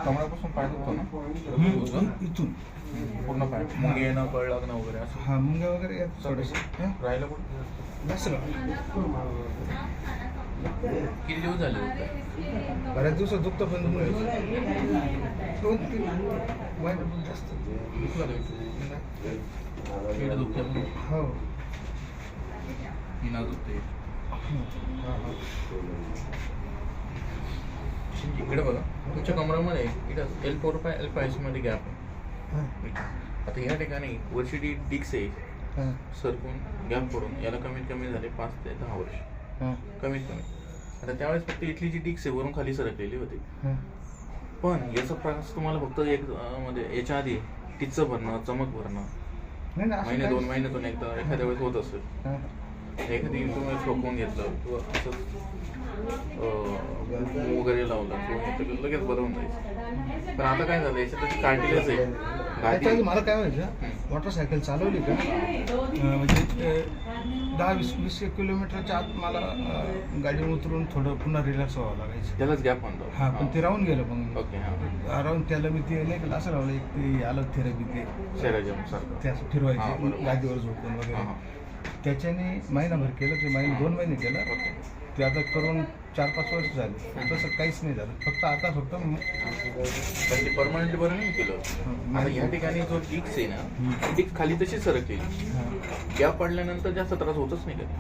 कमळापासून पाय दुखतो ना उजून इथून पूर्ण पाय मुंगे येणं कळ लागणं वगैरे असं हा मुंग्या वगैरे येत थोडंसं राहिलं कुठं नसलं किती दिवस झाले होते बऱ्याच दिवसात दुखतं पण 2-3 महिने जास्त पेट दुखते हो हिना दुखते इकडे बघा तुमच्या कमरामध्ये इथं L4-L5 मध्ये गॅप आहे आता या ठिकाणी वरची डिक्स आहे सरकून गॅप पडून याला कमीत कमी झाले 5 ते 10 वर्ष कमीत कमी आता त्यावेळेस फक्त इथली जी डिक्स आहे वरून खाली सरकलेली होती पण याचा प्रकाश तुम्हाला फक्त एक म्हणजे याच्या आधी टिच्चं भरणं चमक भरणं महिने 2 महिन्यातून एकदा एखाद्या वेळेस होत असेल एखादी तुम्ही ठोकून घेतलं किंवा असं वगैरे लावलं किंवा लगेच बरं होऊन जायचं पण आता काय झालं याच्यात कार्टिलेज आहे मला काय व्हायचं मोटरसायकल चालवली का म्हणजे 10-20 किलोमीटरच्या आत मला गाडीवर उतरून थोडं पुन्हा रिलॅक्स व्हावं लागायचं त्यालाच गॅप म्हणतो हा पण ते राहून गेलं मग ओके हां राहून त्याला मी ते नाही असं लावलं एक ते आलं थेरपी ते सेराजम सारखं त्या फिरवायचे गादीवर झोपून वगैरे त्याच्याने महिनाभर केलं ते 2 महिने केलं ते आता करून 4-5 वर्ष झाले तसं काहीच नाही झालं फक्त आता ते परमनंटली बरं नाही केलं आता या ठिकाणी जो डिक्स आहे ना डिक्स खाली तशी सरकलेली गॅप पडल्यानंतर जास्त त्रास होतच नाही कधी